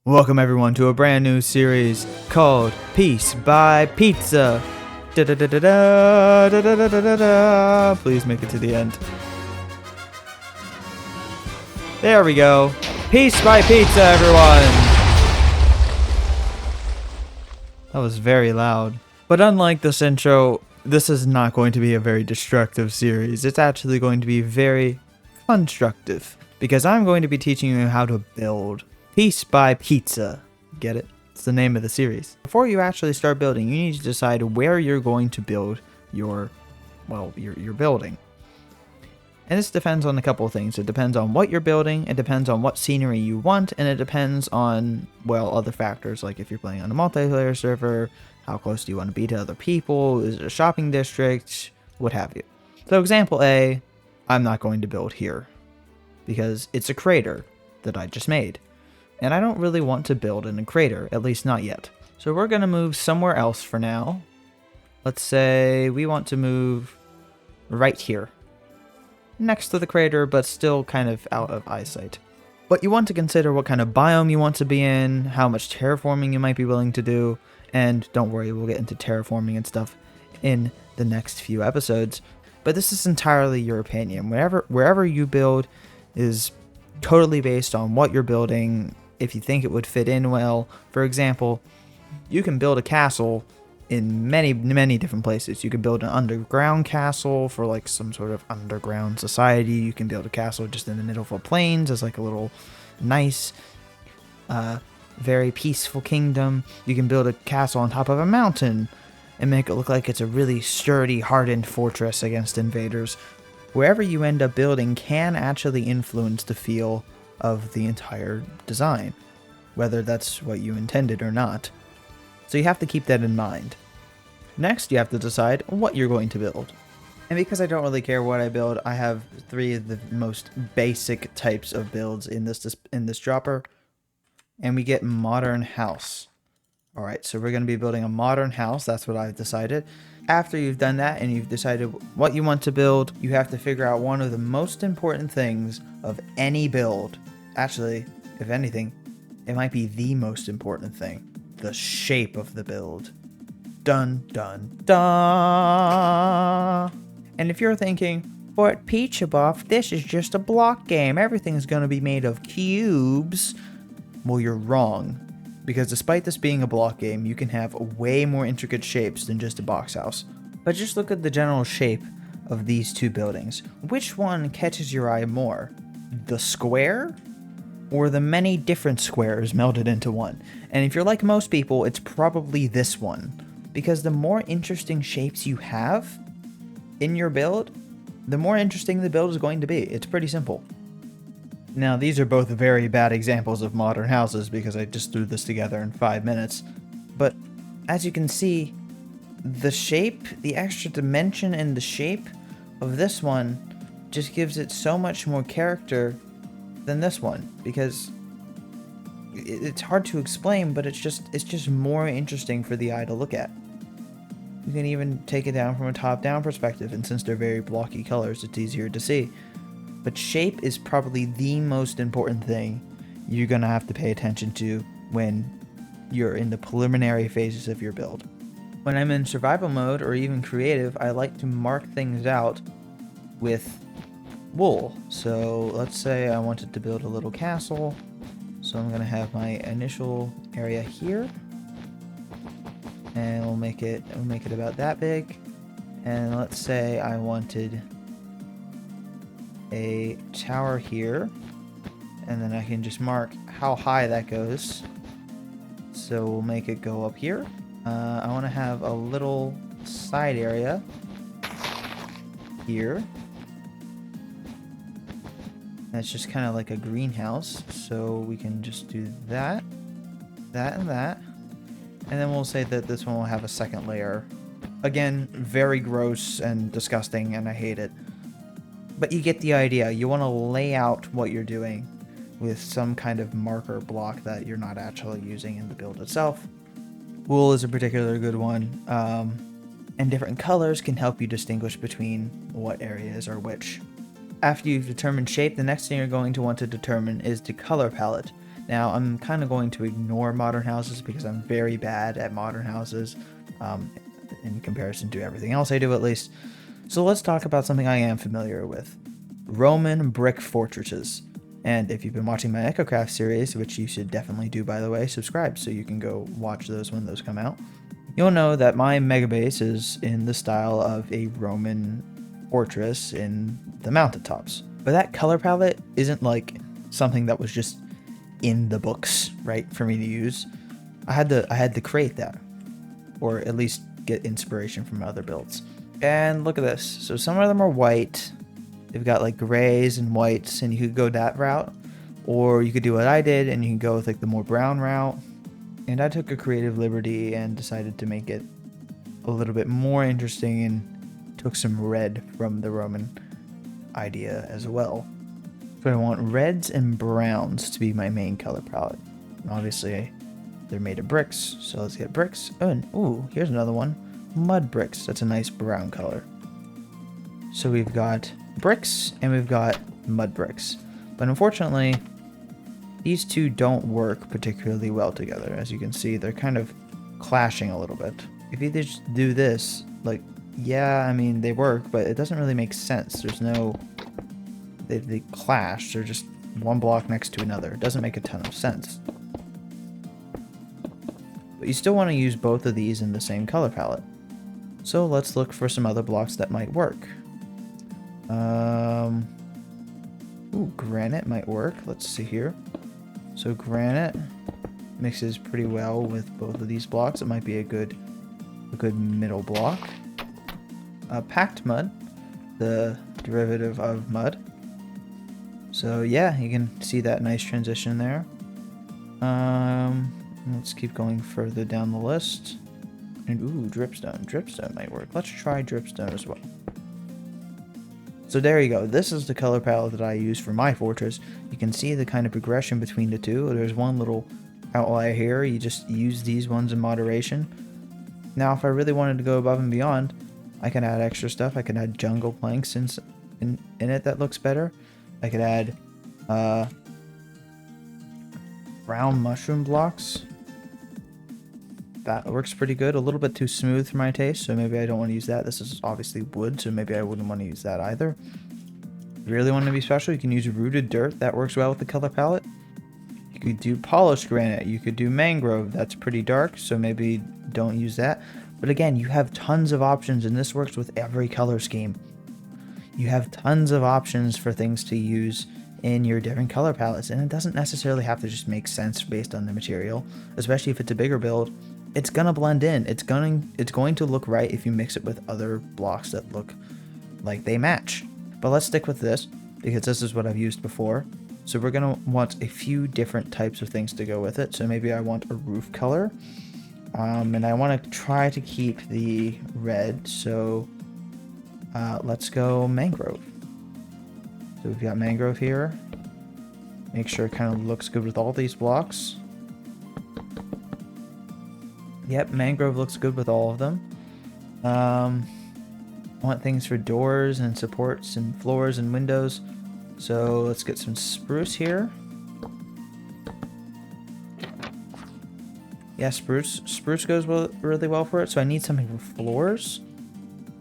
Welcome everyone to a brand new series called Piece by Pizza. Da-da-da-da-da, please make it to the end. There we go. Piece by Pizza, everyone. That was very loud. But unlike this intro, this is not going to be a very destructive series. It's actually going to be very constructive because I'm going to be teaching you how to build. Piece by Pizza. Get it? It's the name of the series. Before you actually start building, you need to decide where you're going to build your building. And this depends on a couple of things. It depends on what you're building, it depends on what scenery you want, and it depends on, well, other factors like if you're playing on a multiplayer server, how close do you want to be to other people, is it a shopping district, what have you. So example A, I'm not going to build here because it's a crater that I just made. And I don't really want to build in a crater, at least not yet. So we're going to move somewhere else for now. Let's say we want to move right here. Next to the crater, but still kind of out of eyesight. But you want to consider what kind of biome you want to be in, how much terraforming you might be willing to do, and don't worry, we'll get into terraforming and stuff in the next few episodes. But this is entirely your opinion. Wherever you build is totally based on what you're building, if you think it would fit in well. For example, you can build a castle in many different places. You can build an underground castle for like some sort of underground society. You can build a castle just in the middle of a plains as like a little nice, very peaceful kingdom. You can build a castle on top of a mountain and make it look like it's a really sturdy, hardened fortress against invaders. Wherever you end up building can actually influence the feel of the entire design, whether that's what you intended or not. So you have to keep that in mind. Next, you have to decide what you're going to build. And because I don't really care what I build, I have three of the most basic types of builds in this dropper. And we get modern house. Alright, so we're going to be building a modern house. That's what I've decided. After you've done that and you've decided what you want to build, you have to figure out one of the most important things of any build. Actually, if anything, it might be the most important thing. The shape of the build. Dun dun dun! And if you're thinking, but Pizza Buff, this is just a block game. Everything's going to be made of cubes. Well, you're wrong. Because despite this being a block game, you can have way more intricate shapes than just a box house. But just look at the general shape of these two buildings. Which one catches your eye more? The square? Or the many different squares melded into one? And if you're like most people, it's probably this one. Because the more interesting shapes you have in your build, the more interesting the build is going to be. It's pretty simple. Now, these are both very bad examples of modern houses because I just threw this together in 5 minutes. But as you can see, the shape, the extra dimension in the shape of this one just gives it so much more character than this one, because it's hard to explain, but it's just more interesting for the eye to look at. You can even take it down from a top-down perspective, and since they're very blocky colors, it's easier to see. But shape is probably the most important thing you're gonna have to pay attention to when you're in the preliminary phases of your build. When I'm in survival mode or even creative, I like to mark things out with wool. So let's say I wanted to build a little castle. So I'm gonna have my initial area here, and we'll make it about that big. And let's say I wanted a tower here, and then I can just mark how high that goes. So we'll make it go up here. I want to have a little side area here. That's just kind of like a greenhouse, so we can just do that, that, and that. And then we'll say that this one will have a second layer. Again, very gross and disgusting, and I hate it. But you get the idea. You want to lay out what you're doing with some kind of marker block that you're not actually using in the build itself. Wool is a particularly good one, and different colors can help you distinguish between what areas are which. After you've determined shape, the next thing you're going to want to determine is the color palette. Now, I'm kind of going to ignore modern houses because I'm very bad at modern houses in comparison to everything else I do, at least. So let's talk about something I am familiar with. Roman brick fortresses. And if you've been watching my EchoCraft series, which you should definitely do, by the way, subscribe so you can go watch those when those come out. You'll know that my mega base is in the style of a Roman fortress in the mountaintops. But that color palette isn't like something that was just in the books, right, for me to use. I had to create that, or at least get inspiration from other builds. And look at this. So some of them are white. They've got like grays and whites, and you could go that route, or you could do what I did and you can go with like the more brown route. And I took a creative liberty and decided to make it a little bit more interesting and took some red from the Roman idea as well. So I want reds and browns to be my main color palette. And obviously, they're made of bricks, so let's get bricks. Oh, and ooh, here's another one. Mud bricks. That's a nice brown color. So we've got bricks and we've got mud bricks. But unfortunately, these two don't work particularly well together. As you can see, they're kind of clashing a little bit. If you just do this, like, yeah, I mean, they work, but it doesn't really make sense. There's no... They clash. They're just one block next to another. It doesn't make a ton of sense. But you still want to use both of these in the same color palette. So let's look for some other blocks that might work. Ooh, granite might work. Let's see here. So granite mixes pretty well with both of these blocks. It might be a good middle block. Packed mud, the derivative of mud. So yeah, you can see that nice transition there. Let's keep going further down the list. And ooh, dripstone. Dripstone might work. Let's try dripstone as well. So there you go. This is the color palette that I use for my fortress. You can see the kind of progression between the two. There's one little outlier here. You just use these ones in moderation. Now, if I really wanted to go above and beyond, I can add extra stuff. I can add jungle planks in it that looks better. I could add brown mushroom blocks. That works pretty good. A little bit too smooth for my taste, so maybe I don't want to use that. This is obviously wood, so maybe I wouldn't want to use that either. If you really want to be special, you can use rooted dirt. That works well with the color palette. You could do polished granite. You could do mangrove. That's pretty dark, so maybe don't use that. But again, you have tons of options, and this works with every color scheme. You have tons of options for things to use in your different color palettes, and it doesn't necessarily have to just make sense based on the material, especially if it's a bigger build. It's gonna blend in. It's going to look right if you mix it with other blocks that look like they match. But let's stick with this because this is what I've used before. So we're gonna want a few different types of things to go with it. So maybe I want a roof color, and I want to try to keep the red. So let's go mangrove. So we've got mangrove here. Make sure it kind of looks good with all these blocks. Yep, mangrove looks good with all of them. Want things for doors and supports and floors and windows. So let's get some spruce here. Yeah, spruce. Spruce goes really well for it. So I need something for floors.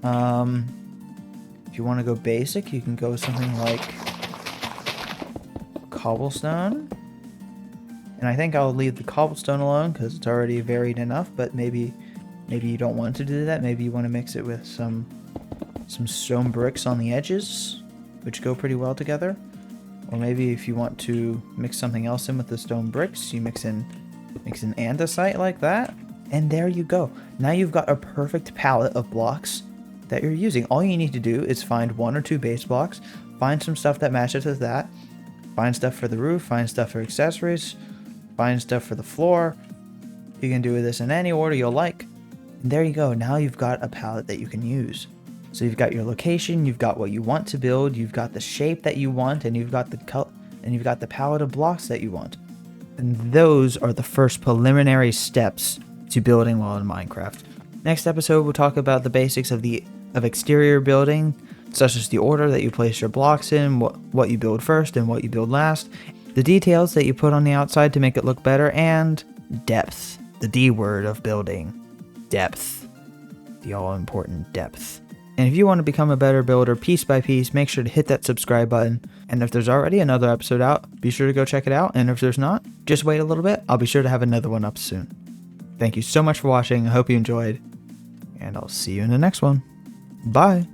If you want to go basic, you can go with something like cobblestone. And I think I'll leave the cobblestone alone because it's already varied enough, but maybe you don't want to do that. Maybe you want to mix it with some stone bricks on the edges, which go pretty well together. Or maybe if you want to mix something else in with the stone bricks, you mix in andesite like that. And there you go. Now you've got a perfect palette of blocks that you're using. All you need to do is find one or two base blocks, find some stuff that matches with that, find stuff for the roof, find stuff for accessories, find stuff for the floor. You can do this in any order you'll like. And there you go. Now you've got a palette that you can use. So you've got your location, you've got what you want to build, you've got the shape that you want, and you've got the palette of blocks that you want. And those are the first preliminary steps to building well in Minecraft. Next episode, we'll talk about the basics of exterior building, such as the order that you place your blocks in, what you build first and what you build last, the details that you put on the outside to make it look better, and depth, the D word of building. Depth. The all-important depth. And if you want to become a better builder piece by piece, make sure to hit that subscribe button. And if there's already another episode out, be sure to go check it out. And if there's not, just wait a little bit. I'll be sure to have another one up soon. Thank you so much for watching. I hope you enjoyed. And I'll see you in the next one. Bye.